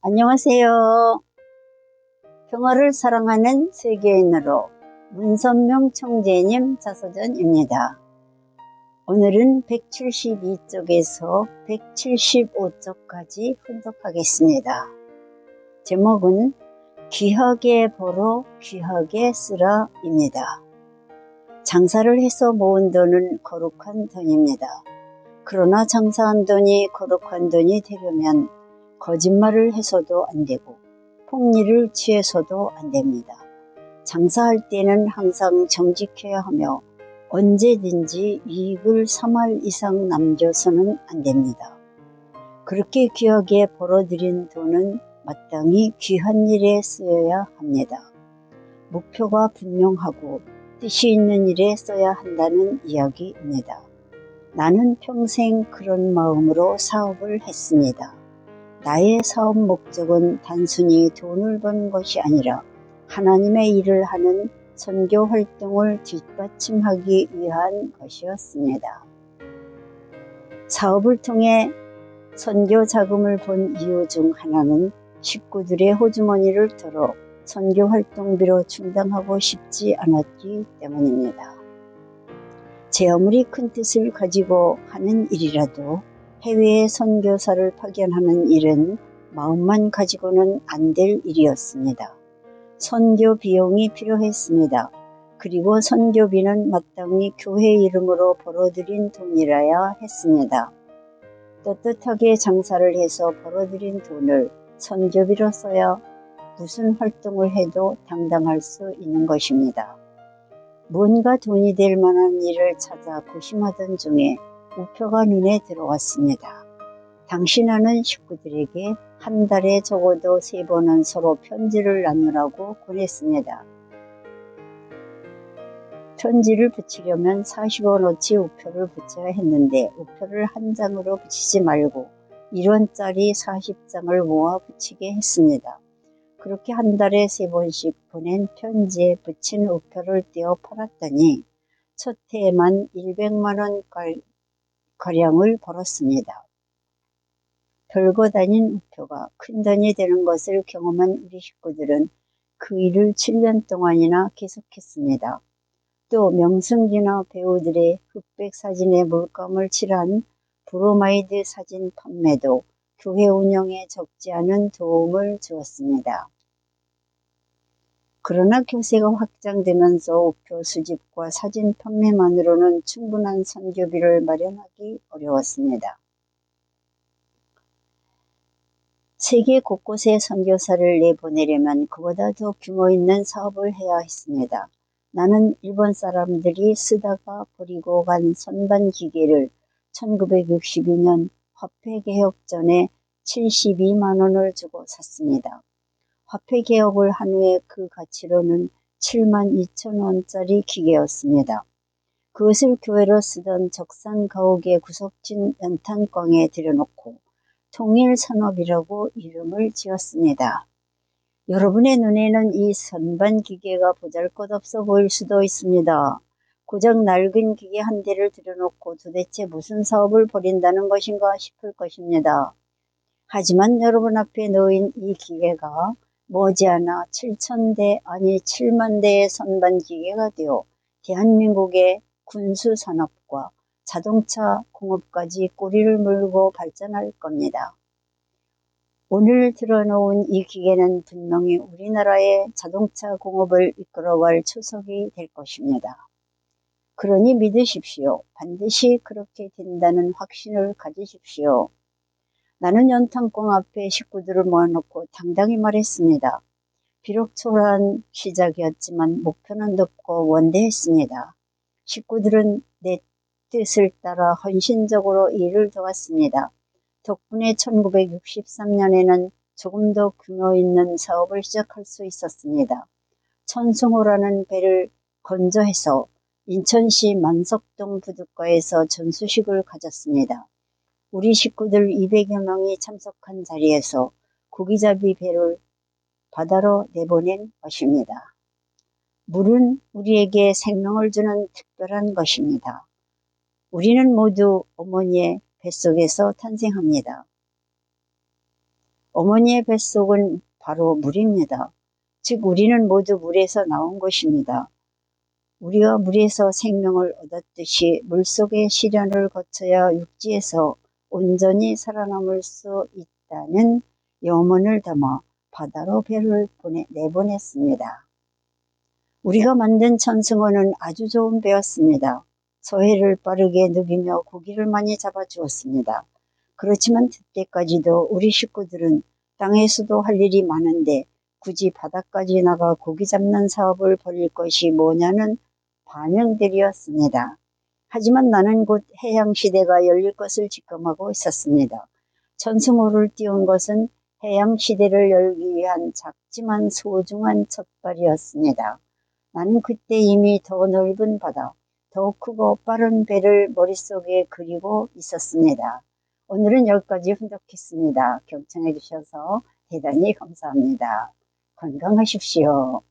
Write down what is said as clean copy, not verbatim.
안녕하세요. 평화를 사랑하는 세계인으로 문선명 총재님 자서전입니다. 오늘은 172쪽에서 175쪽까지 훈독하겠습니다. 제목은 귀하게 벌어 귀하게 쓰라입니다. 장사를 해서 모은 돈은 거룩한 돈입니다. 그러나 장사한 돈이 거룩한 돈이 되려면 거짓말을 해서도 안 되고 폭리를 취해서도 안 됩니다. 장사할 때는 항상 정직해야 하며 언제든지 이익을 3할 이상 남겨서는 안 됩니다. 그렇게 귀하게 벌어들인 돈은 마땅히 귀한 일에 쓰여야 합니다. 목표가 분명하고 뜻이 있는 일에 써야 한다는 이야기입니다. 나는 평생 그런 마음으로 사업을 했습니다. 나의 사업 목적은 단순히 돈을 버는 것이 아니라 하나님의 일을 하는 선교 활동을 뒷받침하기 위한 것이었습니다. 사업을 통해 선교 자금을 본 이유 중 하나는 식구들의 호주머니를 털어 선교 활동비로 충당하고 싶지 않았기 때문입니다. 제 아무리 큰 뜻을 가지고 하는 일이라도 해외에 선교사를 파견하는 일은 마음만 가지고는 안 될 일이었습니다. 선교 비용이 필요했습니다. 그리고 선교비는 마땅히 교회 이름으로 벌어들인 돈이라야 했습니다. 떳떳하게 장사를 해서 벌어들인 돈을 선교비로 써야 무슨 활동을 해도 당당할 수 있는 것입니다. 뭔가 돈이 될 만한 일을 찾아 고심하던 중에 우표가 눈에 들어왔습니다. 당신하는 식구들에게 한 달에 적어도 3번은 서로 편지를 나누라고 권했습니다. 편지를 붙이려면 40원어치 우표를 붙여야 했는데 우표를 한 장으로 붙이지 말고 1원짜리 40장을 모아 붙이게 했습니다. 그렇게 한 달에 3번씩 보낸 편지에 붙인 우표를 떼어 팔았더니 첫 해에만 100만원 가량을 벌었습니다. 별거 다닌 우표가 큰 돈이 되는 것을 경험한 우리 식구들은 그 일을 7년 동안이나 계속했습니다. 또 명승지나 배우들의 흑백 사진에 물감을 칠한 브로마이드 사진 판매도 교회 운영에 적지 않은 도움을 주었습니다. 그러나 교세가 확장되면서 우표 수집과 사진 판매만으로는 충분한 선교비를 마련하기 어려웠습니다. 세계 곳곳에 선교사를 내보내려면 그보다 더 규모 있는 사업을 해야 했습니다. 나는 일본 사람들이 쓰다가 버리고 간 선반 기계를 1962년 화폐개혁 전에 72만 원을 주고 샀습니다. 화폐개혁을 한 후에 그 가치로는 7만 2천 원짜리 기계였습니다. 그것을 교회로 쓰던 적산 가옥의 구석진 연탄광에 들여놓고 통일산업이라고 이름을 지었습니다. 여러분의 눈에는 이 선반 기계가 보잘것없어 보일 수도 있습니다. 고작 낡은 기계 한 대를 들여놓고 도대체 무슨 사업을 벌인다는 것인가 싶을 것입니다. 하지만 여러분 앞에 놓인 이 기계가 머지않아 7,000대 아니 7만 대의 선반 기계가 되어 대한민국의 군수산업과 자동차 공업까지 꼬리를 물고 발전할 겁니다. 오늘 들어놓은 이 기계는 분명히 우리나라의 자동차 공업을 이끌어갈 초석이 될 것입니다. 그러니 믿으십시오. 반드시 그렇게 된다는 확신을 가지십시오. 나는 연탄광 앞에 식구들을 모아놓고 당당히 말했습니다. 비록 초라한 시작이었지만 목표는 높고 원대했습니다. 식구들은 내 뜻을 따라 헌신적으로 일을 도왔습니다. 덕분에 1963년에는 조금 더 규모 있는 사업을 시작할 수 있었습니다. 천승호라는 배를 건조해서 인천시 만석동 부둣가에서 전수식을 가졌습니다. 우리 식구들 200여 명이 참석한 자리에서 고기잡이 배를 바다로 내보낸 것입니다. 물은 우리에게 생명을 주는 특별한 것입니다. 우리는 모두 어머니의 뱃속에서 탄생합니다. 어머니의 뱃속은 바로 물입니다. 즉 우리는 모두 물에서 나온 것입니다. 우리가 물에서 생명을 얻었듯이 물속의 시련을 거쳐야 육지에서 온전히 살아남을 수 있다는 염원을 담아 바다로 배를 내보냈습니다. 우리가 만든 천승호는 아주 좋은 배였습니다. 서해를 빠르게 누비며 고기를 많이 잡아주었습니다. 그렇지만 그때까지도 우리 식구들은 땅에서도 할 일이 많은데 굳이 바다까지 나가 고기 잡는 사업을 벌일 것이 뭐냐는 반응들이었습니다. 하지만 나는 곧 해양시대가 열릴 것을 직감하고 있었습니다. 천승호를 띄운 것은 해양시대를 열기 위한 작지만 소중한 첫발이었습니다. 나는 그때 이미 더 넓은 바다, 더 크고 빠른 배를 머릿속에 그리고 있었습니다. 오늘은 여기까지 훈독했습니다. 경청해 주셔서 대단히 감사합니다. 건강하십시오.